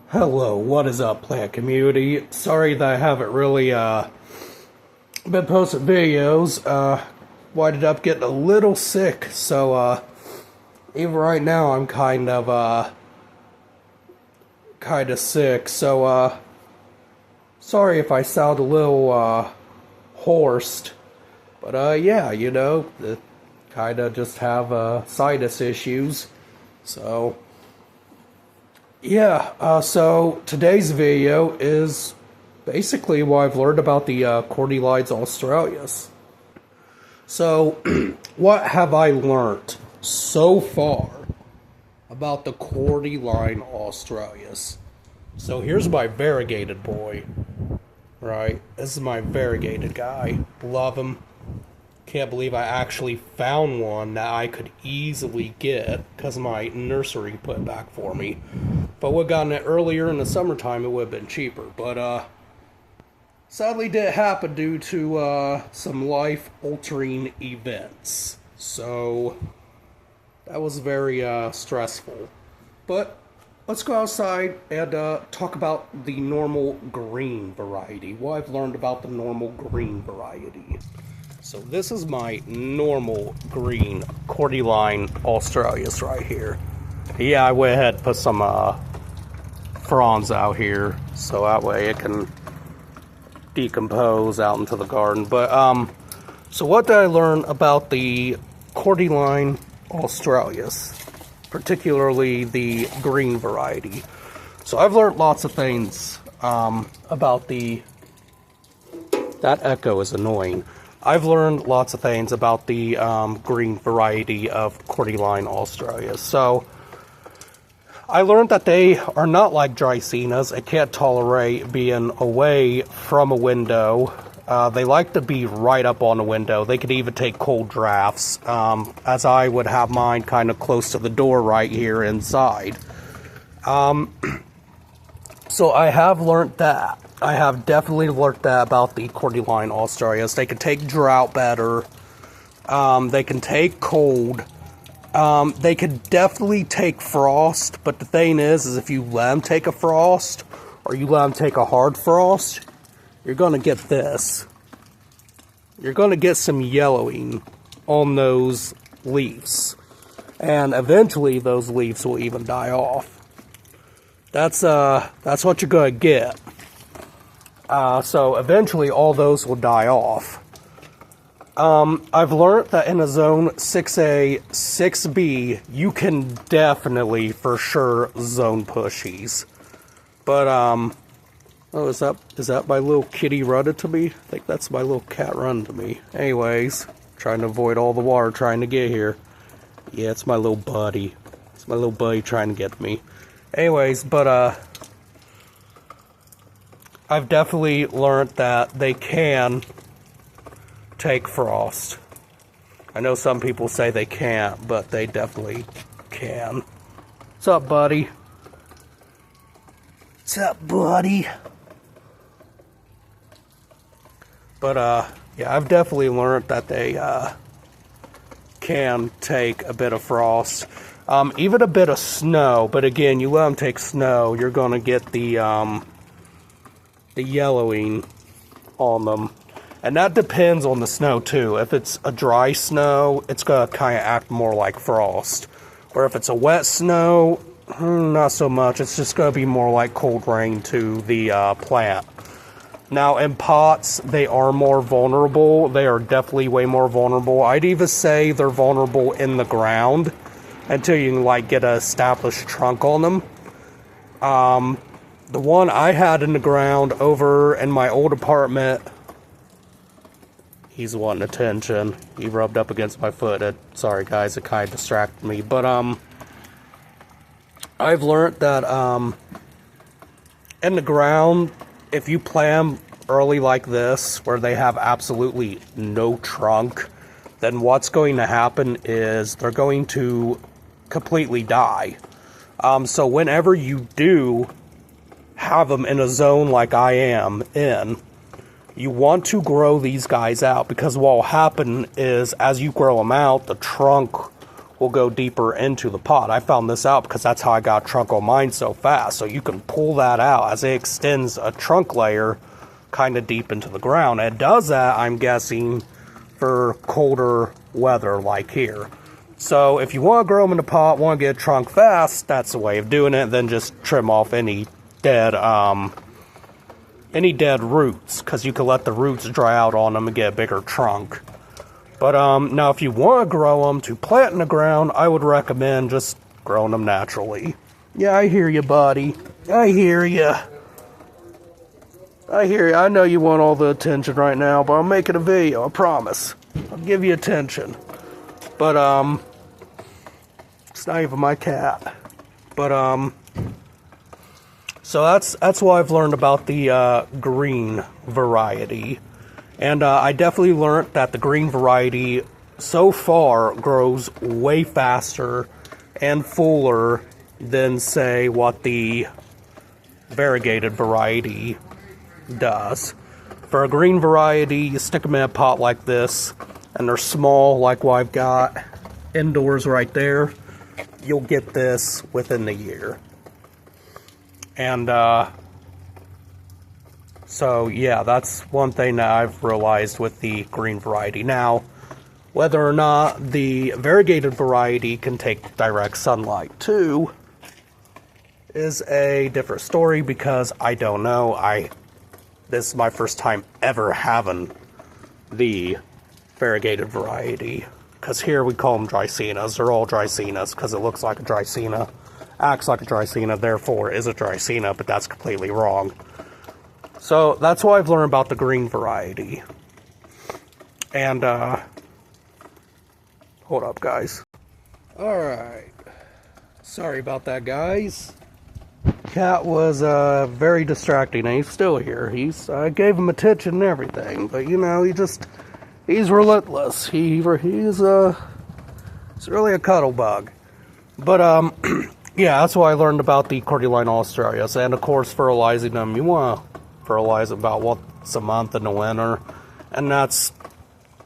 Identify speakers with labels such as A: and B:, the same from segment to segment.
A: Hello, what is up, plant community? Sorry that I haven't really been posting videos. Winded up getting a little sick, so even right now I'm kind of sick. So sorry if I sound a little hoarse, but yeah, kind of just have sinus issues. So yeah, so today's video is basically what I've learned about the cordyline Australis. So, what have I learned so far about the cordyline Australis? So here's my variegated boy, right? This is my variegated guy. Love him. Can't believe I actually found one that I could easily get because my nursery put it back for me. If I would have gotten it earlier in the summertime, it would have been cheaper. But sadly didn't happen due to some life-altering events. So that was very stressful. But let's go outside and talk about the normal green variety. What I've learned about the normal green variety. So this is my normal green cordyline Australis right here. Yeah, I went ahead and put some fronds out here so that way it can decompose out into the garden. But so what did I learn about the cordyline Australis, particularly the green variety? So I've learned lots of things about that echo is annoying. I've learned lots of things about the green variety of cordyline Australis. So I learned that they are not like Dracaenas. They can't tolerate being away from a window. They like to be right up on a window. They could even take cold drafts, as I would have mine kind of close to the door right here inside. So I have learned that. I have definitely learned that about the cordyline Australis. They can take drought better. They can take cold. They could definitely take frost, but the thing is if you let them take a frost, or you let them take a hard frost, you're going to get this. You're going to get some yellowing on those leaves. And eventually those leaves will even die off. That's what you're going to get. So eventually all those will die off. I've learned that in a zone 6A, 6B, you can definitely, for sure, zone pushies. But, oh, is that my little kitty running to me? I think that's my little cat running to me. Anyways, trying to avoid all the water trying to get here. Yeah, it's my little buddy. It's my little buddy trying to get to me. Anyways, but, I've definitely learned that they can take frost. I know some people say they can't, but they definitely can. What's up, buddy? What's up, buddy? But, yeah, I've definitely learned that they, can take a bit of frost. Even a bit of snow, but again, you let them take snow, you're gonna get the yellowing on them. And that depends on the snow too. If it's a dry snow, it's gonna kind of act more like frost. Or if it's a wet snow, not so much. It's just gonna be more like cold rain to the plant. Now in pots, they are more vulnerable. They are definitely way more vulnerable. I'd even say they're vulnerable in the ground until you can like get an established trunk on them. The one I had in the ground over in my old apartment, he's wanting attention. He rubbed up against my foot. Sorry guys, it kind of distracted me. But I've learned that in the ground, if you plant them early like this, where they have absolutely no trunk, then what's going to happen is they're going to completely die. So whenever you do have them in a zone like I am in, you want to grow these guys out, because what will happen is as you grow them out, the trunk will go deeper into the pot. I found this out because that's how I got trunk on mine so fast. So you can pull that out as it extends a trunk layer kind of deep into the ground. It does that, I'm guessing, for colder weather like here. So if you want to grow them in a pot, want to get a trunk fast, that's the way of doing it. Then just trim off any dead roots, because you can let the roots dry out on them and get a bigger trunk. But now if you want to grow them to plant in the ground, I would recommend just growing them naturally. Yeah, I hear you, buddy. I hear you. I know you want all the attention right now, but I'm making a video, I promise. I'll give you attention. But, it's not even my cat. But, so that's what I've learned about the green variety. And I definitely learned that the green variety so far grows way faster and fuller than, say, what the variegated variety does. For a green variety, you stick them in a pot like this, and they're small like what I've got indoors right there. You'll get this within the year. And so yeah, that's one thing that I've realized with the green variety. Now, whether or not the variegated variety can take direct sunlight too is a different story, because I don't know. This is my first time ever having the variegated variety, because here we call them Dracaenas. They're all Dracaenas because it looks like a Dracaena, acts like a Dracaena, therefore is a Dracaena, but that's completely wrong. So that's what I've learned about the green variety. And hold up, guys. Alright, sorry about that, guys. Cat was very distracting, and he's still here. I gave him attention and everything, but you know, he's relentless. He's really a cuddle bug. But yeah, that's what I learned about the cordyline Australis. And of course, fertilizing them, you want to fertilize about once a month in the winter, and that's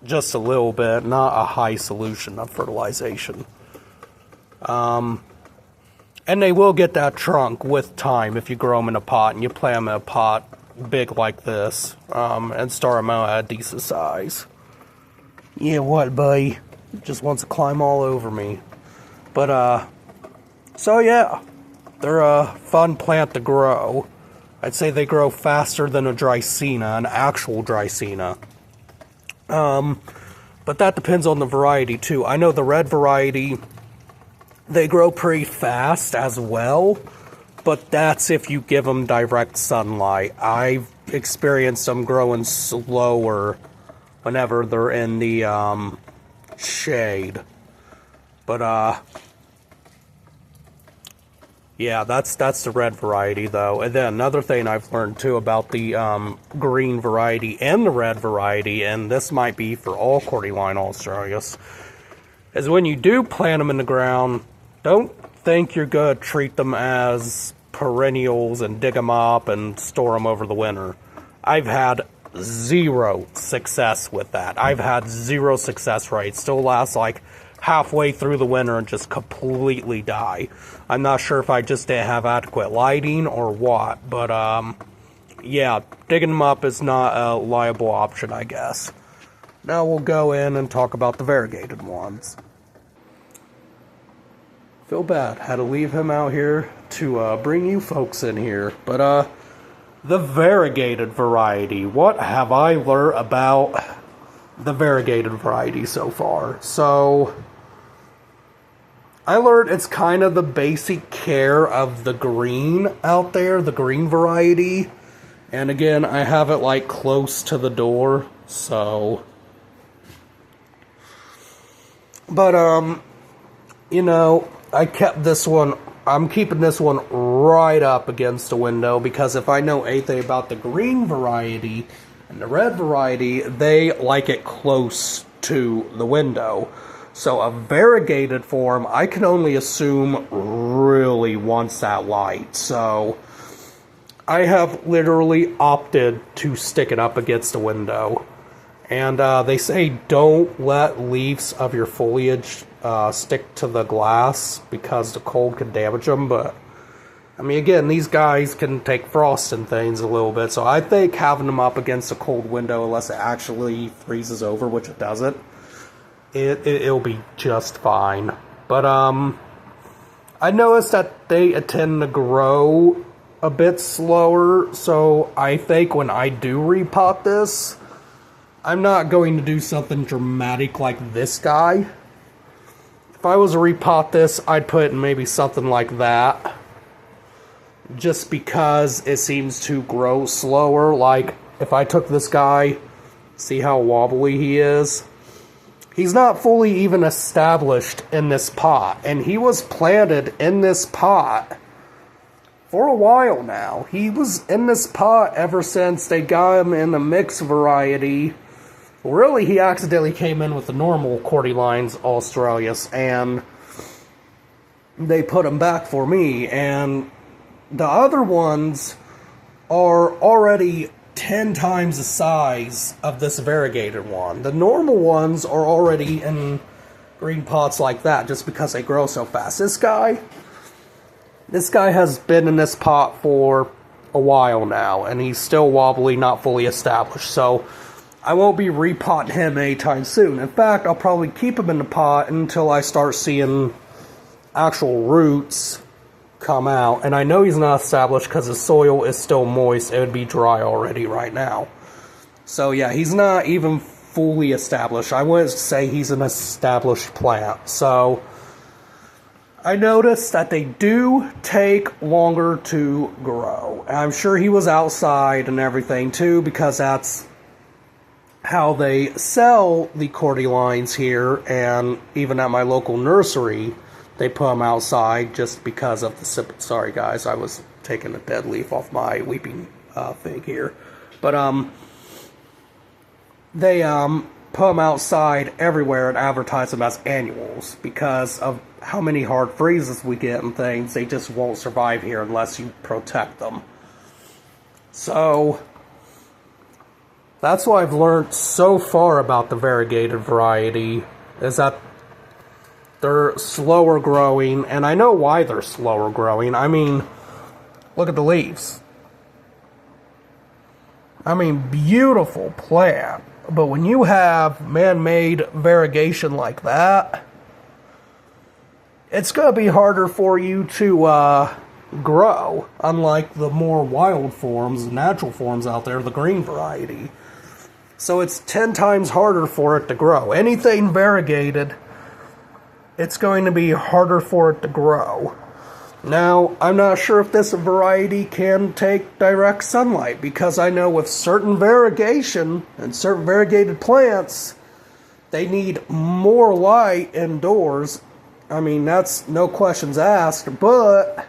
A: just a little bit, not a high solution of fertilization. And they will get that trunk with time if you grow them in a pot and you plant them in a pot big like this, and start them out at a decent size. Yeah, what, buddy? Just wants to climb all over me. But, so yeah, they're a fun plant to grow. I'd say they grow faster than a Dracaena, an actual Dracaena. But that depends on the variety too. I know the red variety, they grow pretty fast as well, but that's if you give them direct sunlight. I've experienced them growing slower whenever they're in the shade. But yeah, that's the red variety though. And then another thing I've learned too about the green variety and the red variety, and this might be for all cordyline Australis, is when you do plant them in the ground, don't think you're going to treat them as perennials and dig them up and store them over the winter. I've had zero success with that. I've had zero success rates. Still lasts like halfway through the winter and just completely die. I'm not sure if I just didn't have adequate lighting or what, but yeah, digging them up is not a liable option, I guess. Now we'll go in and talk about the variegated ones. Feel bad, had to leave him out here to bring you folks in here. But the variegated variety, what have I learned about the variegated variety so far? So I learned it's kind of the basic care of the green out there, the green variety. And again, I have it like close to the door, so. But you know, I kept this one, I'm keeping this one right up against the window, because if I know anything about the green variety and the red variety, they like it close to the window. So a variegated form, I can only assume, really wants that light. So I have literally opted to stick it up against the window. And they say don't let leaves of your foliage stick to the glass because the cold can damage them. But, I mean, again, these guys can take frost and things a little bit. So I think having them up against a cold window, unless it actually freezes over, which it doesn't, it'll be just fine. But I noticed that they tend to grow a bit slower. So I think when I do repot this, I'm not going to do something dramatic like this guy. If I was to repot this, I'd put in maybe something like that. Just because it seems to grow slower. Like, if I took this guy, see how wobbly he is? He's not fully even established in this pot. And he was planted in this pot for a while now. He was in this pot ever since they got him in the mixed variety. Really, he accidentally came in with the normal cordyline Australis, and they put him back for me. And the other ones are already 10 times the size of this variegated one. The normal ones are already in green pots like that just because they grow so fast. This guy has been in this pot for a while now, and he's still wobbly, not fully established. So I won't be repotting him anytime soon. In fact, I'll probably keep him in the pot until I start seeing actual roots come out. And I know he's not established because the soil is still moist. It would be dry already right now. So yeah, he's not even fully established. I wouldn't say he's an established plant. So I noticed that they do take longer to grow. And I'm sure he was outside and everything too, because that's how they sell the cordylines here, and even at my local nursery, they put them outside just because of the sorry guys, I was taking a dead leaf off my weeping fig here. But they put them outside everywhere and advertise them as annuals because of how many hard freezes we get and things. They just won't survive here unless you protect them. So that's what I've learned so far about the variegated variety, is that they're slower growing, and I know why they're slower growing. I mean, look at the leaves. I mean, beautiful plant. But when you have man-made variegation like that, it's going to be harder for you to grow, unlike the more wild forms, natural forms out there, the green variety. So it's 10 times harder for it to grow. Anything variegated, it's going to be harder for it to grow. Now, I'm not sure if this variety can take direct sunlight, because I know with certain variegation and certain variegated plants, they need more light indoors. I mean, that's no questions asked, but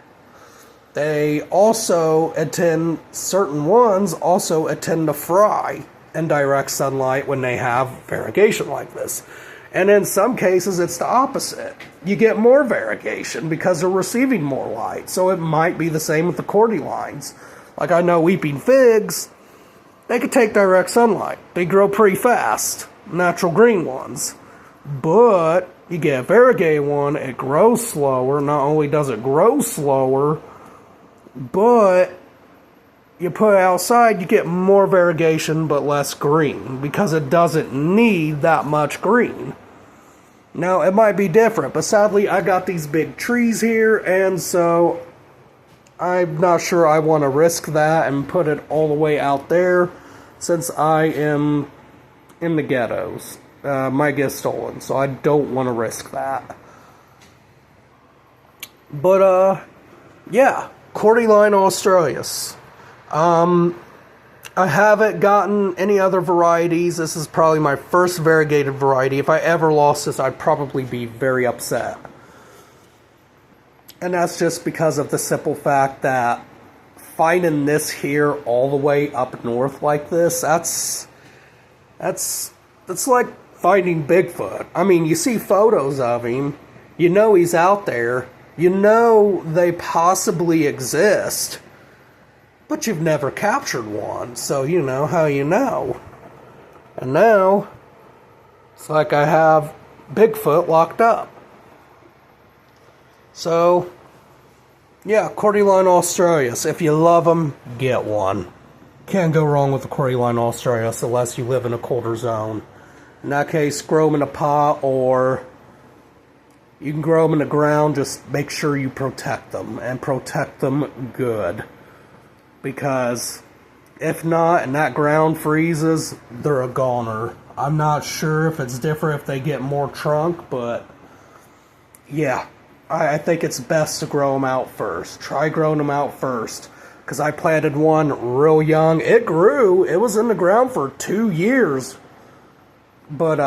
A: they also certain ones also tend to fry in direct sunlight when they have variegation like this. And in some cases, it's the opposite. You get more variegation because they're receiving more light. So it might be the same with the cordylines. Like I know weeping figs, they could take direct sunlight. They grow pretty fast, natural green ones. But you get a variegated one, it grows slower. Not only does it grow slower, but you put it outside, you get more variegation but less green, because it doesn't need that much green. Now, it might be different, but sadly I got these big trees here, and so I'm not sure I want to risk that and put it all the way out there, since I am in the ghettos. Might get stolen, so I don't want to risk that. But, yeah, cordyline Australis. I haven't gotten any other varieties. This is probably my first variegated variety. If I ever lost this, I'd probably be very upset. And that's just because of the simple fact that finding this here all the way up north like this, that's like finding Bigfoot. I mean, you see photos of him, you know he's out there, you know they possibly exist, but you've never captured one, so you know how you know. And now, it's like I have Bigfoot locked up. So, yeah, cordyline australis. If you love them, get one. Can't go wrong with the cordyline australis unless you live in a colder zone. In that case, grow them in a pot, or you can grow them in the ground. Just make sure you protect them, and protect them good. Because if not, and that ground freezes, they're a goner. I'm not sure if it's different if they get more trunk, but yeah. I think it's best to grow them out first. Try growing them out first. Because I planted one real young. It grew. It was in the ground for 2 years. But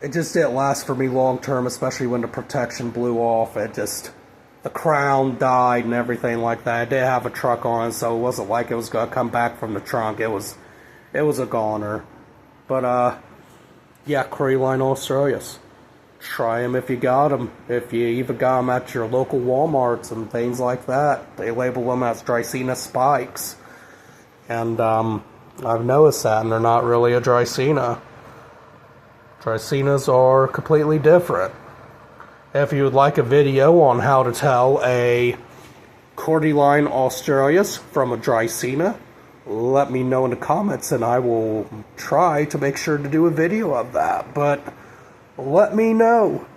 A: it just didn't last for me long term, especially when the protection blew off. The crown died and everything like that. It did have a truck on it, so it wasn't like it was going to come back from the trunk. It was a goner. But yeah, cordyline australis. Try them if you got them. If you even got them at your local Walmarts and things like that, they label them as Dracaena spikes. And I've noticed that, and they're not really a Dracaena. Dracaenas are completely different. If you would like a video on how to tell a cordyline australis from a Dracaena, let me know in the comments, and I will try to make sure to do a video of that. But let me know.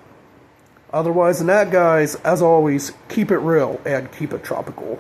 A: Otherwise than that, guys, as always, keep it real and keep it tropical.